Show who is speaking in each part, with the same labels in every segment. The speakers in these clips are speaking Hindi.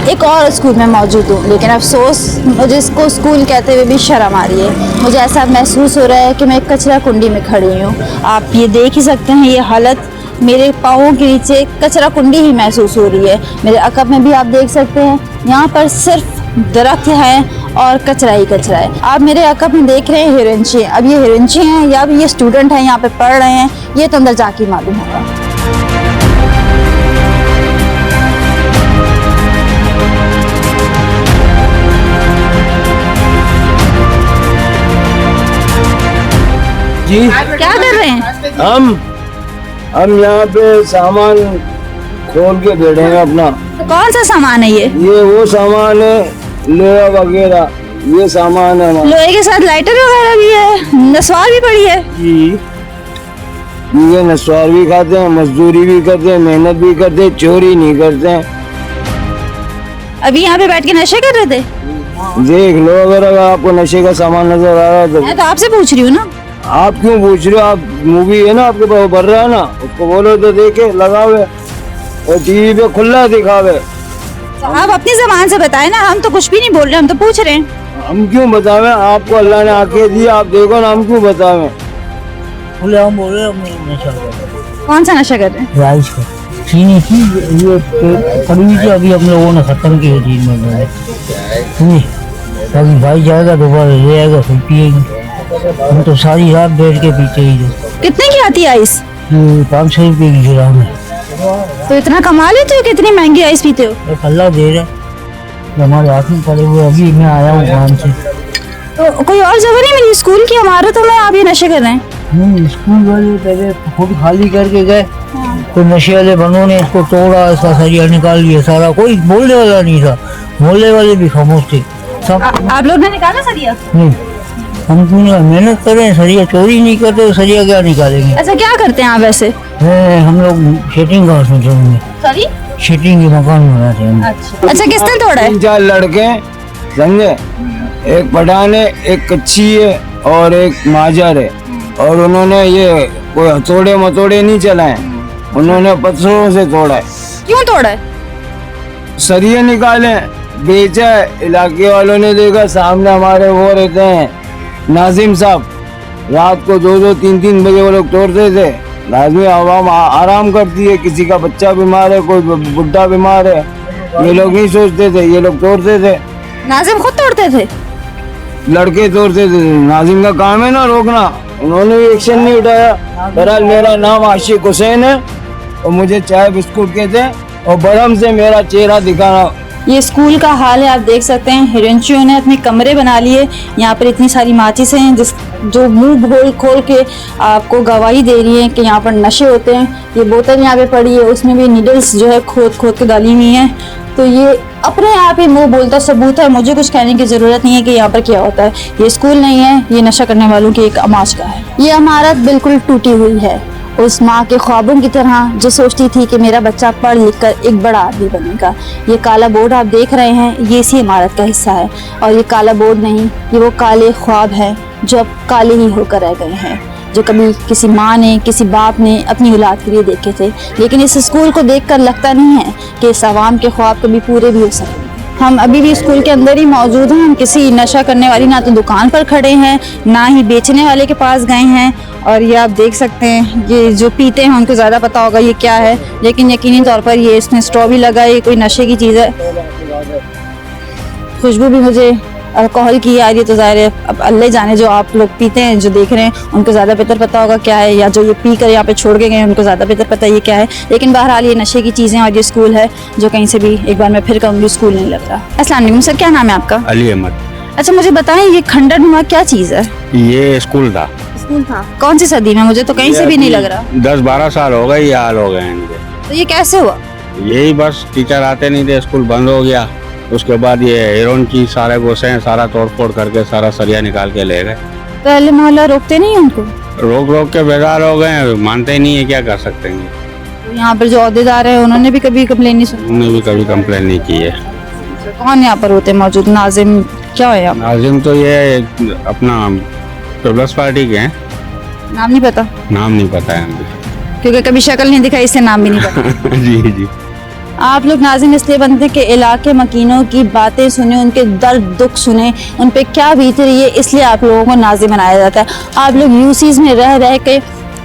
Speaker 1: एक और स्कूल में मौजूद हूँ, लेकिन अफसोस मुझे इसको स्कूल कहते हुए भी शर्म आ रही है। मुझे ऐसा महसूस हो रहा है कि मैं एक कचरा कुंडी में खड़ी हूँ। आप ये देख ही सकते हैं, ये हालत मेरे पाँवों के नीचे कचरा कुंडी ही महसूस हो रही है। मेरे अकब में भी आप देख सकते हैं, यहाँ पर सिर्फ दरख्त है और कचरा ही कचरा है। आप मेरे अकब में देख रहे हैं हिरंची। अब ये हिरंची हैं या अब ये स्टूडेंट हैं यहाँ पे पढ़ रहे हैं, ये तो अंदर जाके मालूम होगा।
Speaker 2: जी
Speaker 1: क्या कर रहे हैं?
Speaker 2: हम यहाँ पे सामान खोल के बैठेंगे अपना।
Speaker 1: कौन सा सामान है ये?
Speaker 2: ये वो सामान है, लोहा वगैरह, ये सामान है हमारा।
Speaker 1: लोहे के साथ लाइटर वगैरह भी है, नस्वार भी पड़ी है।
Speaker 2: जी, ये नस्वार भी खाते हैं, मजदूरी भी करते हैं, मेहनत भी करते हैं, चोरी नहीं करते हैं।
Speaker 1: अभी यहाँ पे बैठ के नशे कर रहे थे?
Speaker 2: देख लो, अगर आपको नशे का सामान नजर आ रहा है
Speaker 1: मैं तो आपसे पूछ रही हूँ ना।
Speaker 2: आप क्यों पूछ रहे हो? आप मूवी है ना आपके पास भर रहा है ना, उसको बोलो तो देखे लगावे और टीवी पे खुला दिखावे।
Speaker 1: आप अपनी जबान से बताएं ना, हम तो कुछ भी नहीं बोल रहे, हम तो पूछ रहे हैं।
Speaker 2: हम क्यों बतावे? आपको अल्लाह ने आंखें दी, आप देखो ना, हम क्यों बतावे?
Speaker 3: हम बोल रहे हैं नशा कर रहे हैं।
Speaker 1: कौन सा नशा कर रहे हैं?
Speaker 3: राइस का चीनी की ये पड़ी हुई थी, अभी हम लोगों ने खत्म की है 3 महीने में। सुनिए, अभी भाई जाएगा दोबारा ले आएगा, फिर पिएंगे। हम तो सारी रात बैठ के पीते ही थे।
Speaker 1: कितने की आती है आइस?
Speaker 3: 500 रुपये की ग्राम है।
Speaker 1: तो इतना कमा लेते हो, कितनी महंगी आइस पीते हो?
Speaker 3: अल्लाह दे रहा है, हमारे हाथ में पड़े हुए। अभी मैं आया हूँ काम से।
Speaker 1: तो कोई और जगह नहीं मिली? स्कूल की इमारतों में आप ये नशे कर रहे हैं?
Speaker 3: स्कूल वाले पहले खुद खाली करके गए, तो नशे वाले बंदों ने इसको तोड़ा, इसका सरिया निकाल लिया सारा। कोई बोलने वाला नहीं था, मोहल्ले वाले भी खामोश थे सब।
Speaker 1: आप लोग ने निकाला सरिया?
Speaker 3: नहीं, हम क्यों मेहनत कर रहे हैं, सरिया चोरी नहीं करते तो सरिया क्या निकालेंगे?
Speaker 1: अच्छा, क्या करते हैं आप वैसे?
Speaker 3: हम लोग शेटिंग का सोचेंगे,
Speaker 1: सॉरी,
Speaker 3: शेटिंग के मकान बनाते हैं।
Speaker 1: अच्छा, किसने तोड़ा है?
Speaker 2: 3-4 लड़के समझे, एक पठान है, एक कच्ची है और एक माजर है। और उन्होंने ये कोई हथौड़े मतोड़े नहीं चलाए, उन्होंने पत्थरों से तोड़ा है।
Speaker 1: क्यों तोड़ा है?
Speaker 2: सरिये निकाले, बेचा है। इलाके वालों ने देखा, सामने हमारे वो रहते हैं नाजिम साहब, रात को 2-2, 3-3 बजे वो लोग तोड़ते थे। लाजमी आवाम आराम करती है, किसी का बच्चा बीमार है, कोई बुढ़ा बीमार है, ये लोग नहीं सोचते थे, ये लोग तोड़ते थे।
Speaker 1: नाजिम खुद तोड़ते थे?
Speaker 2: लड़के तोड़ते थे। नाजिम का काम है ना रोकना, उन्होंने भी एक्शन नहीं उठाया। बहरहाल मेरा नाम आशिक हुसैन है और मुझे चाय बिस्कुट के थे और बरम से मेरा चेहरा दिखाना।
Speaker 1: ये स्कूल का हाल है, आप देख सकते हैं। हिरंचियों ने अपने कमरे बना लिए। यहाँ पर इतनी सारी माचिस हैं जो मुंह खोल खोल के आपको गवाही दे रही हैं कि यहाँ पर नशे होते हैं। ये बोतल यहाँ पे पड़ी है, उसमें भी नीडल्स जो है खोद खोद के डाली हुई हैं। तो ये अपने आप ही मुंह बोलता सबूत है, मुझे कुछ कहने की ज़रूरत नहीं है कि यहाँ पर क्या होता है। ये स्कूल नहीं है, ये नशा करने वालों की एक अमाशगा है। ये इमारत बिल्कुल टूटी हुई है, उस माँ के ख्वाबों की तरह जो सोचती थी कि मेरा बच्चा पढ़ लिख कर एक बड़ा आदमी बनेगा। ये काला बोर्ड आप देख रहे हैं, ये इसी इमारत का हिस्सा है। और ये काला बोर्ड नहीं, ये वो काले ख्वाब हैं जो अब काले ही होकर रह गए हैं, जो कभी किसी माँ ने, किसी बाप ने अपनी औलाद के लिए देखे थे। लेकिन इस स्कूल को देखकर लगता नहीं है कि इस आवाम के ख्वाब कभी पूरे भी हो सकते। हम अभी भी स्कूल के अंदर ही मौजूद हैं। हम किसी नशा करने वाली ना तो दुकान पर खड़े हैं, ना ही बेचने वाले के पास गए हैं। और ये आप देख सकते हैं, ये जो पीते हैं उनको ज़्यादा पता होगा ये क्या है, लेकिन यकीनी तौर पर ये इसमें स्ट्रॉ भी लगा है, ये कोई नशे की चीज़ है। खुशबू भी मुझे अल्कोहल की आ रही है, तो ज़ाहिर है अब अल्लाह जाने जो आप लोग पीते हैं, जो देख रहे हैं, उनको ज़्यादा बेहतर पता होगा क्या है, या जो ये पी कर यहाँ पे छोड़ के गए उनको ज़्यादा बेहतर पता है ये क्या है। लेकिन बहरहाल ये नशे की चीज़ें और ये स्कूल है जो कहीं से भी, एक बार मैं फिर कहूँगी, स्कूल नहीं लग रहा। अस्सलाम वालेकुम सर, क्या नाम है आपका?
Speaker 4: अली अहमद।
Speaker 1: अच्छा, मुझे बताएं ये खंडर नुमा क्या चीज़ है?
Speaker 4: ये स्कूल था।
Speaker 1: स्कूल था? कौन सी सदी में? मुझे तो कहीं से भी नहीं लग रहा।
Speaker 4: 10-12 साल हो गए, ये हाल हो गए इनके।
Speaker 1: तो ये कैसे हुआ?
Speaker 4: यही बस टीचर आते नहीं थे, स्कूल बंद हो गया। उसके बाद ये हीरोइन की सारे गोसे हैं, सारा तोड़ फोड़ करके सारा सरिया निकाल के ले गए।
Speaker 1: पहले मोहल्ला रोकते नहीं उनको?
Speaker 4: रोक रोक के बेजार हो गए, मानते ही नहीं है, क्या कर सकते हैं।
Speaker 1: तो यहाँ पर जो अहदेदार है उन्होंने भी कभी कंप्लेन नहीं सुनी?
Speaker 4: उन्होंने भी कभी कंप्लेन नहीं की है।
Speaker 1: कौन यहाँ पर होते मौजूद? नाजिम क्या है?
Speaker 4: नाजिम तो ये अपना पीपल्स पार्टी के हैं।
Speaker 1: नाम नहीं पता?
Speaker 4: नाम नहीं पता है हमें,
Speaker 1: क्योंकि कभी शक्ल नहीं दिखाई, इससे नाम भी नहीं पता।
Speaker 4: जी जी।
Speaker 1: आप लोग नाज़रीन इसलिए बनते हैं कि इलाके मकीनों की बातें सुने, उनके दर्द दुख सुने, उन पे क्या बीत रही है, इसलिए आप लोगों को नाज़रीन बनाया जाता है। आप लोग यूसीज़ में रह रह के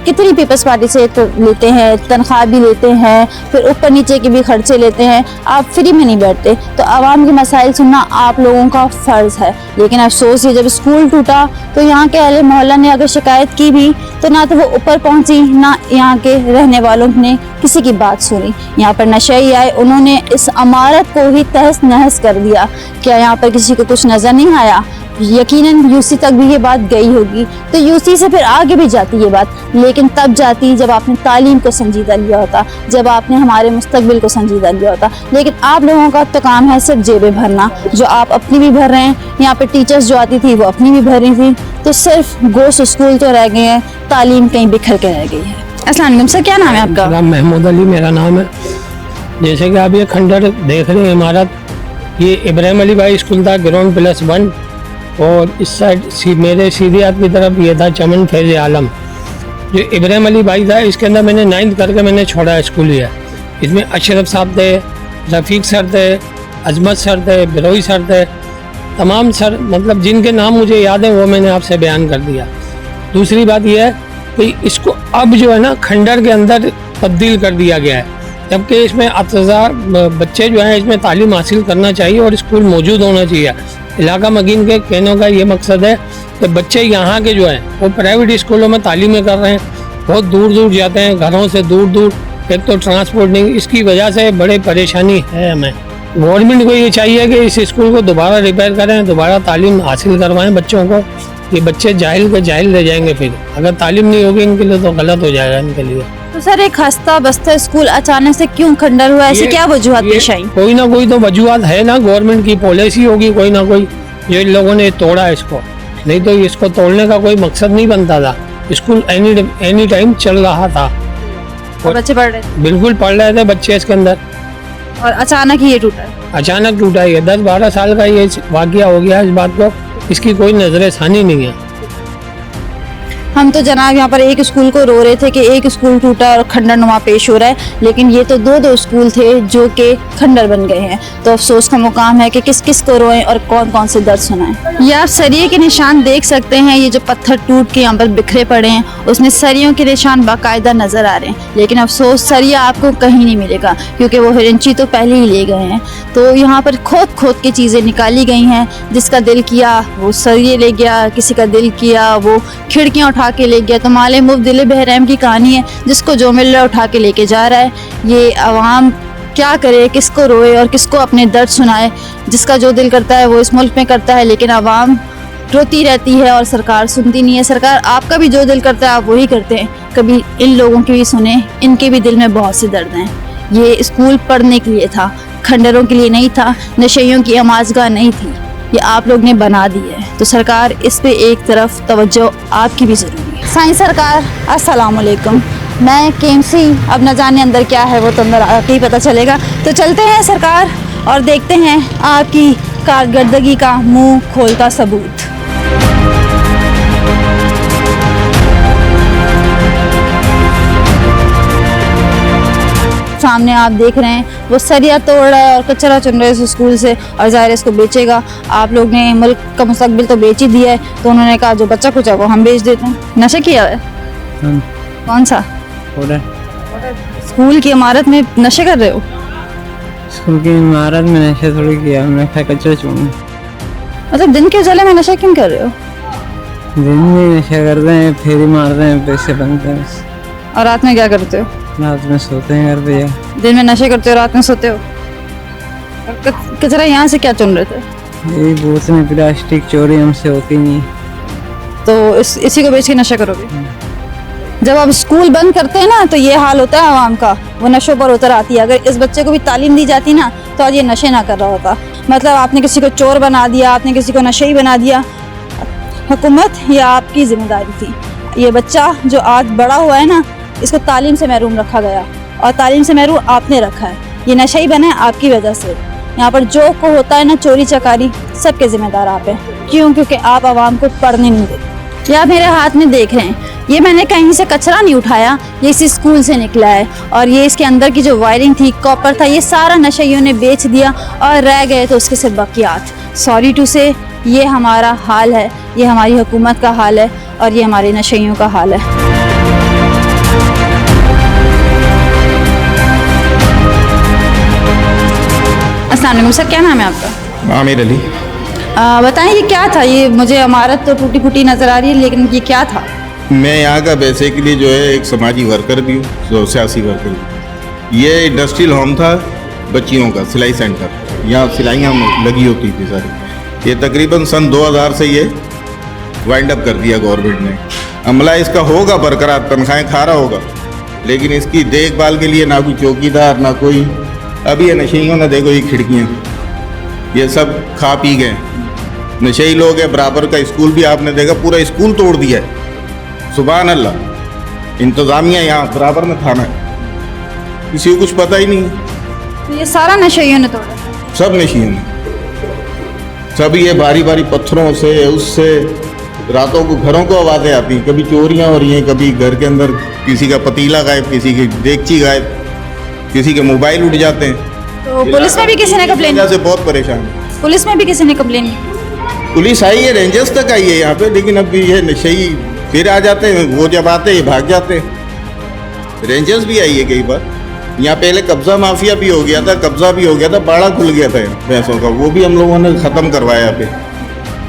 Speaker 1: कितनी पीपल्स पार्टी से तो लेते हैं, तनख्वाह भी लेते हैं, फिर ऊपर नीचे के भी खर्चे लेते हैं, आप फ्री में नहीं बैठते। तो आवाम के मसाइल सुनना आप लोगों का फ़र्ज़ है। लेकिन अफसोस ये जब स्कूल टूटा तो यहाँ के अहले मोहल्ला ने अगर शिकायत की भी तो ना तो वो ऊपर पहुँची, ना यहाँ के रहने वालों ने किसी की बात सुनी। यहाँ पर नशई आए, उन्होंने इस इमारत को ही तहस नहस कर दिया। क्या यहाँ पर किसी को कुछ नज़र नहीं आया? यकीनन यूसी तक भी ये बात गई होगी, तो यूसी से फिर आगे भी जाती ये बात, लेकिन तब जाती जब आपने तालीम को संजीदा लिया होता, जब आपने हमारे मुस्तकबिल को संजीदा लिया होता। लेकिन आप लोगों का तो काम है सिर्फ जेबें भरना, जो आप अपनी भी भर रहे हैं। यहाँ पे टीचर्स जो आती थी वो अपनी भी भर रही थी, तो सिर्फ गोश्त स्कूल तो रह गए हैं, तालीम कहीं बिखर के रह गई है। अस्सलाम वालेकुम सर, क्या नाम है आपका?
Speaker 3: महमूद अली मेरा नाम है। जैसे कि आप ये खंडर देख रहे हैं इमारत, ये इब्राहिम अली भाई स्कूल था, ग्राउंड +1, और इस साइड मेरे सीधे हाथ की तरफ ये था चमन फैज़ आलम। जो इब्राहिम अली भाई था, इसके अंदर मैंने 9th करके मैंने छोड़ा स्कूल लिया। इसमें अशरफ साहब थे, रफ़ीक सर थे, अजमत सर थे, बिरोई सर थे, तमाम सर, मतलब जिनके नाम मुझे याद है वो मैंने आपसे बयान कर दिया। दूसरी बात यह है कि इसको अब जो है ना खंडर के अंदर तब्दील कर दिया गया है, जबकि इसमें 8000 बच्चे जो हैं इसमें तालीम हासिल करना चाहिए और स्कूल मौजूद होना चाहिए। इलाका मकीन के कहने का ये मकसद है कि बच्चे यहाँ के जो हैं वो प्राइवेट स्कूलों में तालीमें कर रहे हैं, बहुत दूर दूर जाते हैं, घरों से दूर दूर। एक तो ट्रांसपोर्ट नहीं, इसकी वजह से बड़ी परेशानी है हमें। गवर्नमेंट को ये चाहिए कि इस स्कूल को दोबारा रिपेयर करें, दोबारा तालीम हासिल करवाएं बच्चों को। ये बच्चे जाहिल के जाहिल रह जाएंगे, फिर अगर तालीम नहीं होगी इनके लिए तो गलत हो जाएगा इनके लिए।
Speaker 1: तो सर एक हस्ता बस्ता स्कूल अचानक से क्यों खंडर हुआ, ऐसी क्या वजूहत पेश आई?
Speaker 3: कोई ना कोई तो वजूहत है ना, गवर्नमेंट की पॉलिसी होगी कोई ना कोई, जो इन लोगों ने तोड़ा इसको। नहीं तो इसको तोड़ने का कोई मकसद नहीं बनता था। स्कूल एनी टाइम चल रहा था
Speaker 1: और बच्चे पढ़ रहे थे?
Speaker 3: बिल्कुल पढ़ रहे थे बच्चे इसके अंदर,
Speaker 1: और अचानक ही ये टूटा?
Speaker 3: अचानक टूटा। ये 10-12 साल का ये वाकया हो गया। इस बात को इसकी कोई नजरसानी नहीं है।
Speaker 1: हम तो जनाब यहाँ पर एक स्कूल को रो रहे थे कि एक स्कूल टूटा और खंडर नुमा पेश हो रहा है, लेकिन ये तो दो स्कूल थे जो कि खंडर बन गए हैं। तो अफसोस का मुकाम है कि किस किस को रोएं और कौन कौन से दर्द सुनाएं। ये आप सरिये के निशान देख सकते हैं, ये जो पत्थर टूट के यहाँ पर बिखरे पड़े हैं उसमें सरियों के निशान बाकायदा नज़र आ रहे हैं। लेकिन अफसोस सरिया आपको कहीं नहीं मिलेगा, क्योंकि वो हिरंची तो पहले ही ले गए हैं। तो यहाँ पर खोद के चीज़ें निकाली गई हैं। जिसका दिल किया वो सरिये ले गया, किसी का दिल किया वो खिड़कियाँ उठा के ले गया। तो माले मुफ्त दिल बहरहम की कहानी है, जिसको जो मिल रहा है उठा के लेके जा रहा है। ये आवाम क्या करे, किसको रोए और किसको अपने दर्द सुनाए। जिसका जो दिल करता है वो इस मुल्क में करता है, लेकिन आवाम रोती रहती है और सरकार सुनती नहीं है। सरकार आपका भी जो दिल करता है आप वही करते हैं, कभी इन लोगों की भी सुने, इनके भी दिल में बहुत से दर्द हैं। ये स्कूल पढ़ने के लिए था, खंडरों के लिए नहीं था, नशइयों की अमाजगाह नहीं थी। ये आप लोग ने बना दी है, तो सरकार इस पे एक तरफ तवज्जो आपकी भी ज़रूरी है। साईं सरकार अस्सलाम वालेकुम। मैं केमसी, अब न जाने अंदर क्या है वो तो अंदर आके ही पता चलेगा। तो चलते हैं सरकार और देखते हैं आपकी कारकर्दगी का मुंह खोलता सबूत। सामने आप देख रहे हैं वो सरिया तोड़ रहा है और कचरा चुन रहा है इस स्कूल से, और ज़ाहिर इसको बेचेगा। आप लोग ने मुल्क का मुस्तकबिल तो बेच ही दिया है, तो उन्होंने कहा जो बच्चा कुछ है वो हम बेच देते हैं। नशे किया है? कौन सा? स्कूल की इमारत में नशे कर रहे हो?
Speaker 2: स्कूल की इमारत में नशा थोड़ी किया, मैं कचरा चुन।
Speaker 1: मतलब दिन के उजाले में नशा क्यों कर रहे हो?
Speaker 2: दिन में नशा करते हैं, फेरी मारते हैं, पैसे बनते हैं।
Speaker 1: और रात में क्या करते हो?
Speaker 2: रात में सोते हैं घर पे।
Speaker 1: दिन में नशे करते हो, रात में सोते हो। और कचरा यहाँ से क्या चुन रहे थे?
Speaker 2: यही बोतलें प्लास्टिक चोरी हमसे होती नहीं,
Speaker 1: तो इसी को बेच के नशा करोगे? जब आप स्कूल बंद करते हैं ना तो ये हाल होता है आवाम का, वो नशों पर उतर आती है। अगर इस बच्चे को भी तालीम दी जाती ना तो आज ये नशे ना कर रहा होता। मतलब आपने किसी को चोर बना दिया, आपने किसी को नशे ही बना दिया। हुकूमत ये आपकी जिम्मेदारी थी। ये बच्चा जो आज बड़ा हुआ है ना, इसको तालीम से महरूम रखा गया, और तालीम से महरूम आपने रखा है। ये नशा ही बना है आपकी वजह से। यहाँ पर जो को होता है ना चोरी चकारी, सबके जिम्मेदार आप हैं। क्यों? क्योंकि आप आवाम को पढ़ने नहीं देते। ये आप मेरे हाथ में देख रहे हैं, ये मैंने कहीं से कचरा नहीं उठाया, ये इस स्कूल से निकला है। और ये इसके अंदर की जो वायरिंग थी, कॉपर था, ये सारा नशइयों ने बेच दिया और रह गए तो उसके सिर्फ बकियात। सॉरी टू से, ये हमारा हाल है, ये हमारी हुकूमत का हाल है और ये हमारे नशइयों का हाल है। अस्सलाम वालेकुम सर, क्या नाम है आपका?
Speaker 5: आमिर अली।
Speaker 1: बताएं ये क्या था? ये मुझे इमारत तो टूटी फूटी नज़र आ रही है, लेकिन ये क्या था?
Speaker 5: मैं यहाँ का बेसिकली जो है एक समाजी वर्कर भी हूँ, सियासी वर्कर भी। ये इंडस्ट्रियल होम था बच्चियों का, सिलाई सेंटर। यहाँ सिलाइयाँ लगी होती थी सारी। ये तकरीबन सन 2000 से ये वाइंड अप कर दिया गवर्नमेंट ने। अमला इसका होगा बरकरार, तनख्वाहें खा रहा होगा, लेकिन इसकी देखभाल के लिए ना कोई चौकीदार ना कोई। अभी ये नशेइयों ने देखो ये खिड़कियाँ, ये सब खा पी गए। नशेई लोग है, बराबर का स्कूल भी आपने देखा, पूरा स्कूल तोड़ दिया है। सुभान अल्लाह, इंतज़ामिया यहाँ बराबर में थाना है, किसी को कुछ पता ही नहीं है।
Speaker 1: तो ये सारा नशइयों ने तोड़ा?
Speaker 5: सब नशेइयों ने, सब ये बारी बारी पत्थरों से उससे रातों को घरों को आवाज़ें आती हैं। कभी चोरियाँ हो रही हैं, कभी घर के अंदर किसी का पतीला गायब, किसी की देगची गायब, किसी के मोबाइल उठ जाते हैं।
Speaker 1: तो पुलिस में भी किसी ने कंप्लेन?
Speaker 5: से बहुत परेशान है।
Speaker 1: पुलिस में भी किसी ने कंप्लेन?
Speaker 5: पुलिस आई है, रेंजर्स तक आई है यहाँ पे, लेकिन अब ये नशेई फिर आ जाते हैं। वो जब आते हैं भाग जाते हैं। रेंजर्स भी आई है कई बार। यहाँ पहले कब्जा माफिया भी हो गया था, कब्जा भी हो गया था, बाड़ा खुल गया था भैंसों का, वो भी हम लोगों ने ख़त्म करवाया पे।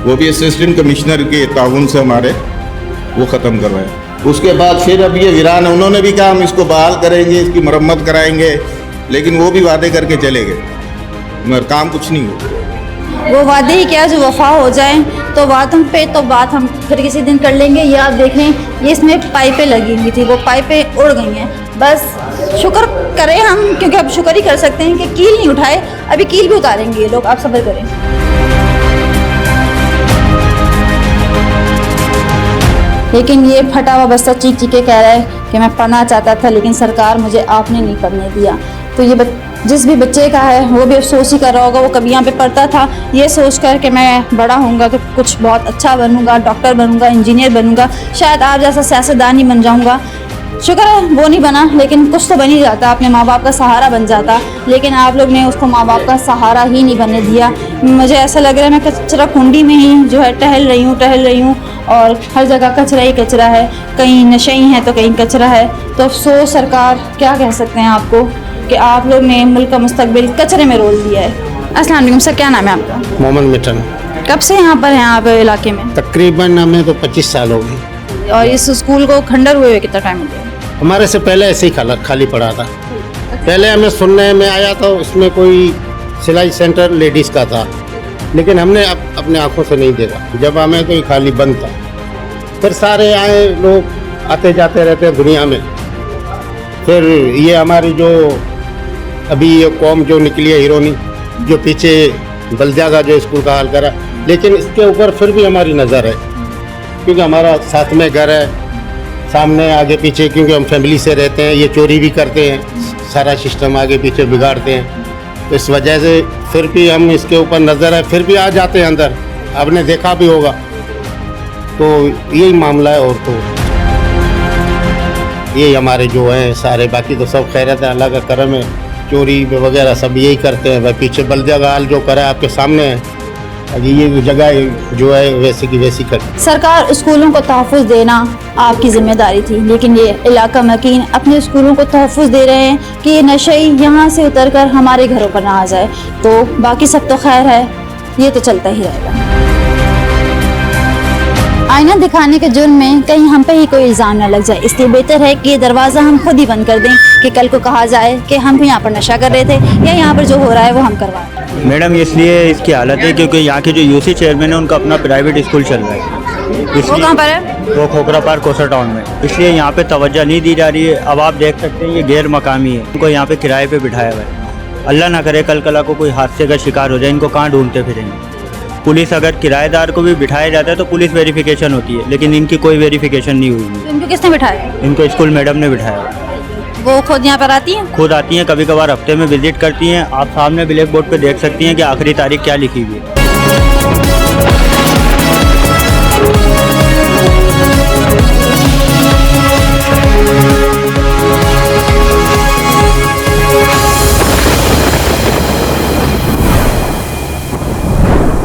Speaker 5: वो भी असिस्टेंट कमिश्नर के ताउन से हमारे वो ख़त्म करवाया। उसके बाद फिर अब ये वीरान है, उन्होंने भी कहा हम इसको बहाल करेंगे, इसकी मरम्मत कराएंगे, लेकिन वो भी वादे करके चले गए, मगर काम कुछ नहीं हुआ।
Speaker 1: वो वादे ही क्या जो वफा हो जाए, तो वादों पे तो बात हम फिर किसी दिन कर लेंगे। ये आप देख लें, ये इसमें पाइपें लगी हुई थी, वो पाइपें उड़ गई हैं। बस शुक्र करें हम, क्योंकि अब शुक्र ही कर सकते हैं कि कील नहीं उठाए। अभी कील भी उतारेंगे ये लोग, आप सब्र करें। लेकिन ये फटा हुआ बस्ता चीख चीख के कह रहा है कि मैं पढ़ना चाहता था, लेकिन सरकार मुझे आपने नहीं पढ़ने दिया। तो ये जिस भी बच्चे का है वो भी अफसोस ही कर रहा होगा। वो कभी यहाँ पे पढ़ता था ये सोच कर कि मैं बड़ा होऊंगा तो कुछ बहुत अच्छा बनूंगा, डॉक्टर बनूंगा, इंजीनियर बनूंगा, शायद आप जैसा सियासतदान ही बन जाऊंगा। शुक्र है वो नहीं बना, लेकिन कुछ तो बन ही जाता, अपने माँ बाप का सहारा बन जाता। लेकिन आप लोग ने उसको माँ बाप का सहारा ही नहीं बनने दिया। मुझे ऐसा लग रहा है मैं कचरा कुंडी में ही जो है टहल रही हूँ और हर जगह कचरा ही कचरा है। कहीं नशे है तो कहीं कचरा है। तो अफसोस सरकार, क्या कह सकते हैं आपको कि आप लोग ने मुल्क का मुस्तकबिल कचरे में रोल दिया है। अस्सलाम वालेकुम सर, क्या नाम है आपका?
Speaker 6: मोहम्मद मिठन।
Speaker 1: कब से यहाँ पर हैं आप इलाके में?
Speaker 6: तकरीबन हमें तो 25 साल हो गए।
Speaker 1: और इस स्कूल को खंडर हुए कितना टाइम हो गया?
Speaker 6: हमारे से पहले ऐसे ही खाली पड़ा था। पहले हमें सुनने में आया था इसमें कोई सिलाई सेंटर लेडीज़ का था, लेकिन हमने अपने आंखों से नहीं देखा। जब हमें तो ये खाली बंद था। फिर सारे आए लोग आते जाते रहते हैं दुनिया में। फिर ये हमारी जो अभी ये कौम जो निकली है हीरोनी, जो पीछे बल्दिया का जो स्कूल का हाल करा, लेकिन इसके ऊपर फिर भी हमारी नज़र है, क्योंकि हमारा साथ में घर है, सामने आगे पीछे, क्योंकि हम फैमिली से रहते हैं। ये चोरी भी करते हैं, सारा सिस्टम आगे पीछे बिगाड़ते हैं, तो इस वजह से फिर भी हम इसके ऊपर नज़र है, फिर भी आ जाते हैं अंदर। आपने देखा भी होगा, तो यही मामला है। और तो यही हमारे जो हैं सारे, बाकी तो सब खैरियत है, अल्लाह का करम है। चोरी वगैरह सब यही करते हैं। भाई पीछे बल्दिया का हाल जो करा है आपके सामने है। ये जगह जो है वैसे की वैसी कर।
Speaker 1: सरकार स्कूलों को तहफ़्फ़ुज़ देना आपकी ज़िम्मेदारी थी, लेकिन ये इलाका मकीन अपने स्कूलों को तहफ़्फ़ुज़ दे रहे हैं कि ये नशई यहाँ से उतर कर हमारे घरों पर ना आ जाए। तो बाकी सब तो खैर है, ये तो चलता ही रहेगा। आईना दिखाने के जुर्म में कहीं हम पे ही कोई इल्ज़ाम न लग जाए, इसलिए बेहतर है कि ये दरवाज़ा हम खुद ही बंद कर दें कि कल को कहा जाए कि हम भी यहाँ पर नशा कर रहे थे या यहाँ पर जो हो रहा है वो हम करवाएं।
Speaker 7: मैडम इसलिए इसकी हालत है क्योंकि यहाँ के जो यूसी चेयरमैन है उनका अपना प्राइवेट स्कूल चल रहा है।
Speaker 1: वो कहाँ पर है?
Speaker 7: वो खोखरा पार्क कोसर टाउन में, इसलिए यहाँ पे तवज्जो नहीं दी जा रही है। अब आप देख सकते हैं ये गैर मकामी है, उनको यहाँ पे किराए पे बिठाया हुआ है। अल्लाह ना करे कल कला को कोई हादसे का शिकार हो जाए, इनको कहाँ ढूंढते फिरेंगे। पुलिस अगर किराएदार को भी बिठाया जाता है तो पुलिस वेरिफिकेशन होती है, लेकिन इनकी कोई वेरिफिकेशन नहीं हुई।
Speaker 1: तो इनको किसने बिठाया?
Speaker 7: इनको स्कूल मैडम ने बिठाया।
Speaker 1: वो खुद यहाँ पर आती हैं?
Speaker 7: खुद आती हैं, कभी कभार हफ्ते में विजिट करती हैं। आप सामने ब्लैक बोर्ड पे देख सकती हैं कि आखिरी तारीख क्या लिखी हुई है।